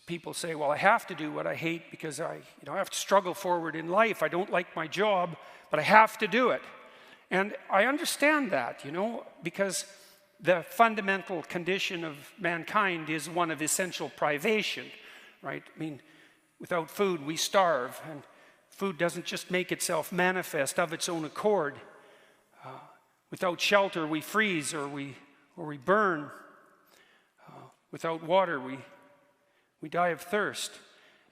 people say, well, I have to do what I hate because I have to struggle forward in life. I don't like my job, but I have to do it. And I understand that, because the fundamental condition of mankind is one of essential privation, right? I mean, without food, we starve, and food doesn't just make itself manifest of its own accord. Without shelter, we freeze or we burn. Without water, we die of thirst.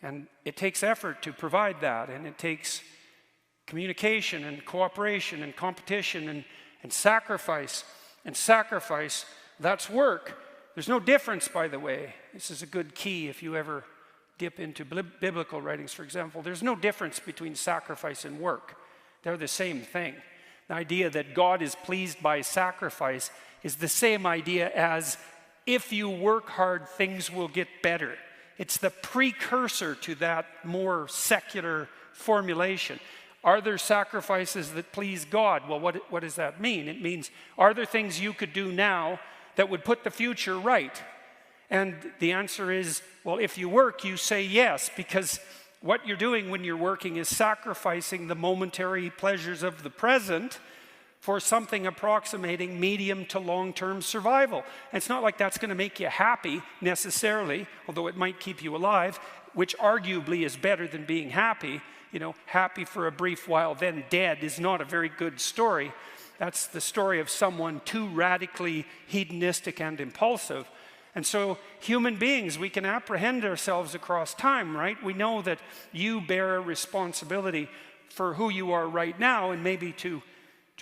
And it takes effort to provide that, and it takes communication and cooperation and competition and sacrifice. And sacrifice, that's work. There's no difference, by the way. This is a good key if you ever dip into biblical writings, for example. There's no difference between sacrifice and work. They're the same thing. The idea that God is pleased by sacrifice is the same idea as if you work hard, things will get better. It's the precursor to that more secular formulation. Are there sacrifices that please God? Well, what does that mean? It means, are there things you could do now that would put the future right? And the answer is, well, if you work, you say yes, because what you're doing when you're working is sacrificing the momentary pleasures of the present for something approximating medium to long-term survival. And it's not like that's going to make you happy necessarily, although it might keep you alive, which arguably is better than being happy. Happy for a brief while, then dead is not a very good story. That's the story of someone too radically hedonistic and impulsive. And so human beings, we can apprehend ourselves across time, right? We know that you bear a responsibility for who you are right now, and maybe to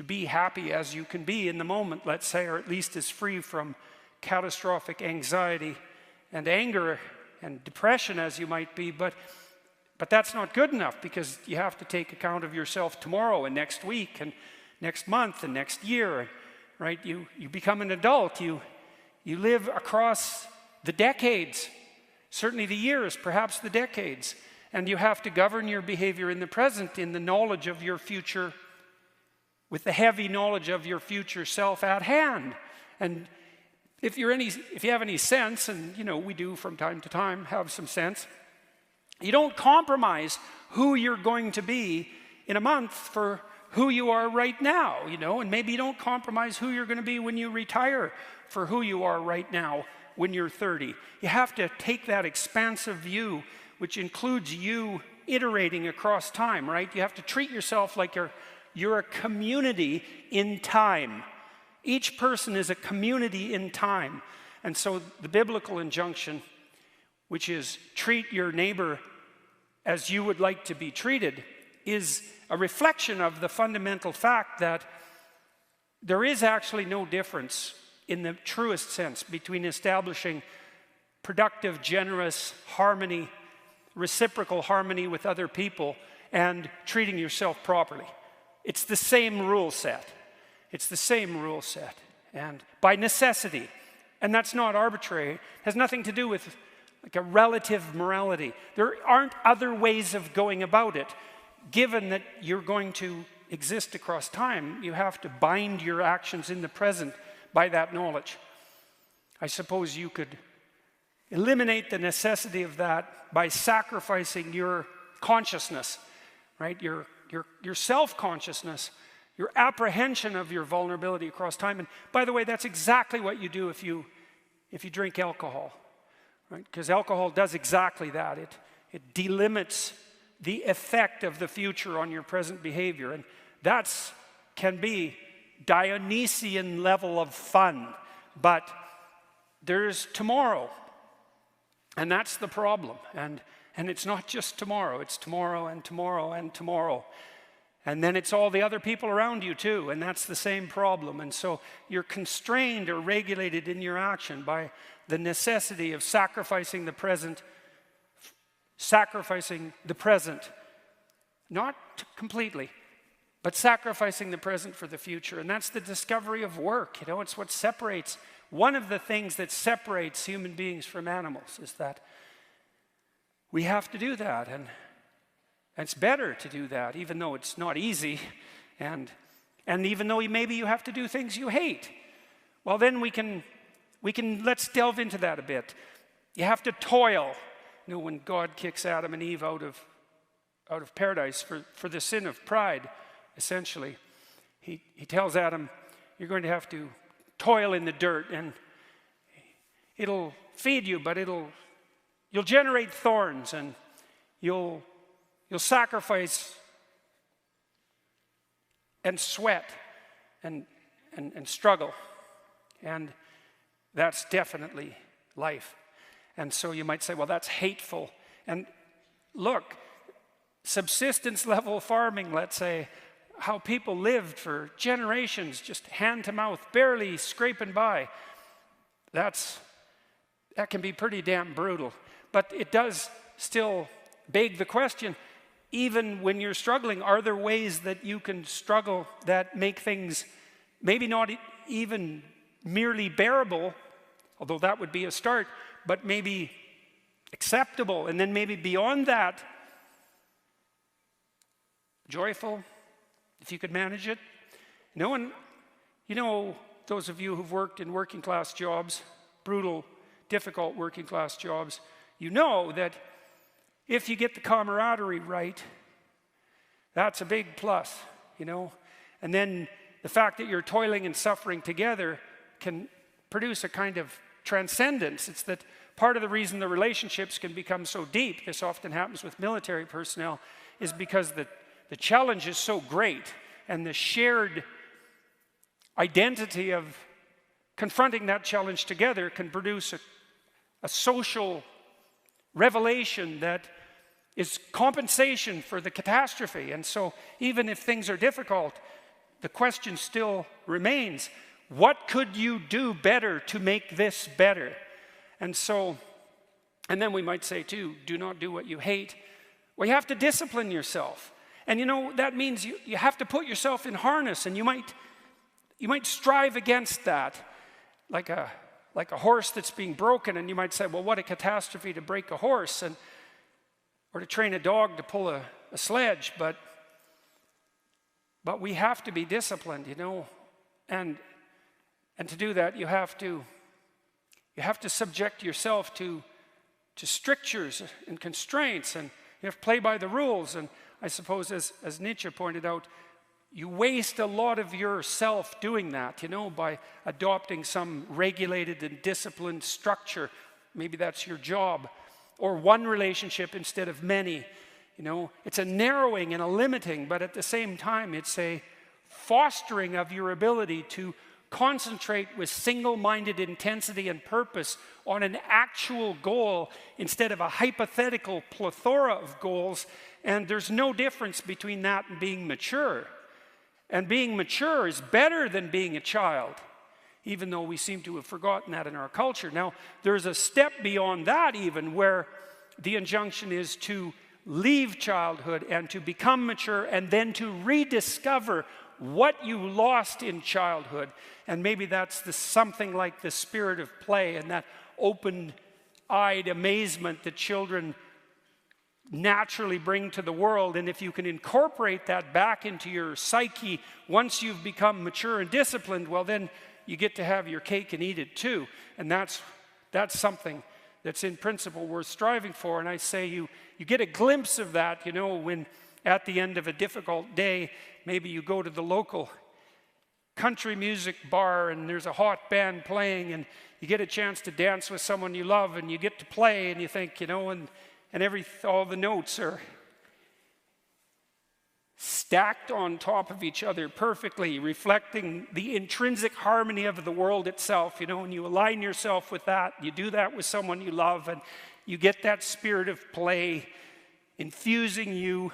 be happy as you can be in the moment, let's say, or at least as free from catastrophic anxiety and anger and depression as you might be. But that's not good enough, because you have to take account of yourself tomorrow and next week and next month and next year, right? You become an adult. You live across the decades, certainly the years, perhaps the decades, and you have to govern your behavior in the present in the knowledge of your future, with the heavy knowledge of your future self at hand. And if you have any sense, and we do from time to time have some sense, you don't compromise who you're going to be in a month for who you are right now, and maybe you don't compromise who you're going to be when you retire for who you are right now when you're 30. You have to take that expansive view, which includes you iterating across time, right? You have to treat yourself like you're a community in time. Each person is a community in time. And so the biblical injunction, which is treat your neighbor as you would like to be treated, is a reflection of the fundamental fact that there is actually no difference in the truest sense between establishing productive, generous harmony, reciprocal harmony with other people, and treating yourself properly. It's the same rule set. It's the same rule set, and by necessity. And that's not arbitrary. It has nothing to do with like a relative morality. There aren't other ways of going about it. Given that you're going to exist across time, you have to bind your actions in the present by that knowledge. I suppose you could eliminate the necessity of that by sacrificing your consciousness, right? Your self-consciousness, your apprehension of your vulnerability across time. And by the way, that's exactly what you do if you drink alcohol, right? Because alcohol does exactly that. It delimits the effect of the future on your present behavior. And that can be Dionysian level of fun. But there's tomorrow. And that's the problem. And it's not just tomorrow. It's tomorrow and tomorrow and tomorrow. And then it's all the other people around you too. And that's the same problem. And so you're constrained or regulated in your action by the necessity of sacrificing the present, not completely, but sacrificing the present for the future. And that's the discovery of work. It's what separates, one of the things that separates human beings from animals is that we have to do that. And it's better to do that, even though it's not easy. And even though maybe you have to do things you hate. Well, then we can let's delve into that a bit. You have to toil. You know, when God kicks Adam and Eve out of paradise for the sin of pride, essentially, he tells Adam, you're going to have to toil in the dirt, and it'll feed you, but you'll generate thorns, and you'll sacrifice and sweat and struggle. And that's definitely life. And so you might say, well, that's hateful. And look, subsistence level farming, let's say, how people lived for generations, just hand to mouth, barely scraping by, that can be pretty damn brutal. But it does still beg the question, even when you're struggling, are there ways that you can struggle that make things maybe not even merely bearable, although that would be a start, but maybe acceptable, and then maybe beyond that, joyful, if you could manage it? And you know, those of you who've worked in working class jobs, brutal, difficult working class jobs, you know that if you get the camaraderie right, that's a big plus, you know. And then the fact that you're toiling and suffering together can produce a kind of transcendence. It's that part of the reason the relationships can become so deep, this often happens with military personnel, is because the challenge is so great, and the shared identity of confronting that challenge together can produce a social revelation that is compensation for the catastrophe. And so even if things are difficult, the question still remains, what could you do better to make this better? And then we might say too, do not do what you hate. Well, you have to discipline yourself. And you know, that means you have to put yourself in harness, and you might strive against that, like a horse that's being broken, and you might say, well, what a catastrophe to break a horse, or to train a dog to pull a sledge, but we have to be disciplined, you know, and to do that, you have to subject yourself to strictures and constraints, and you have to play by the rules. And I suppose, as Nietzsche pointed out, you waste a lot of yourself doing that, you know, by adopting some regulated and disciplined structure. Maybe that's your job, or one relationship instead of many. You know, it's a narrowing and a limiting, but at the same time, it's a fostering of your ability to concentrate with single-minded intensity and purpose on an actual goal instead of a hypothetical plethora of goals. And there's no difference between that and being mature. And being mature is better than being a child, even though we seem to have forgotten that in our culture. Now, there's a step beyond that even, where the injunction is to leave childhood and to become mature, and then to rediscover what you lost in childhood. And maybe that's something like the spirit of play and that open-eyed amazement that children naturally bring to the world. And if you can incorporate that back into your psyche once you've become mature and disciplined, well, then you get to have your cake and eat it too. And that's something that's in principle worth striving for. And I say you get a glimpse of that, you know, when at the end of a difficult day, maybe you go to the local country music bar and there's a hot band playing, and you get a chance to dance with someone you love, and you get to play, and you think, you know, and all the notes are stacked on top of each other perfectly, reflecting the intrinsic harmony of the world itself, you know, and you align yourself with that. You do that with someone you love, and you get that spirit of play infusing you,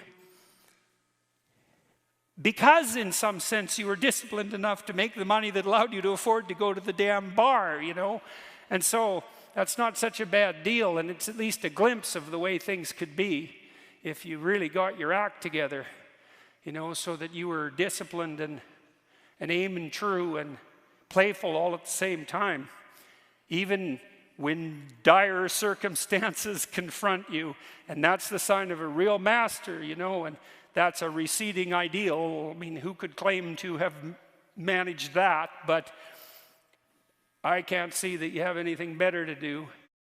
because in some sense you were disciplined enough to make the money that allowed you to afford to go to the damn bar, you know. And so that's not such a bad deal, and it's at least a glimpse of the way things could be if you really got your act together, you know, so that you were disciplined and aiming true and playful all at the same time, even when dire circumstances confront you. And that's the sign of a real master, you know, and that's a receding ideal. I mean, who could claim to have managed that? But I can't see that you have anything better to do.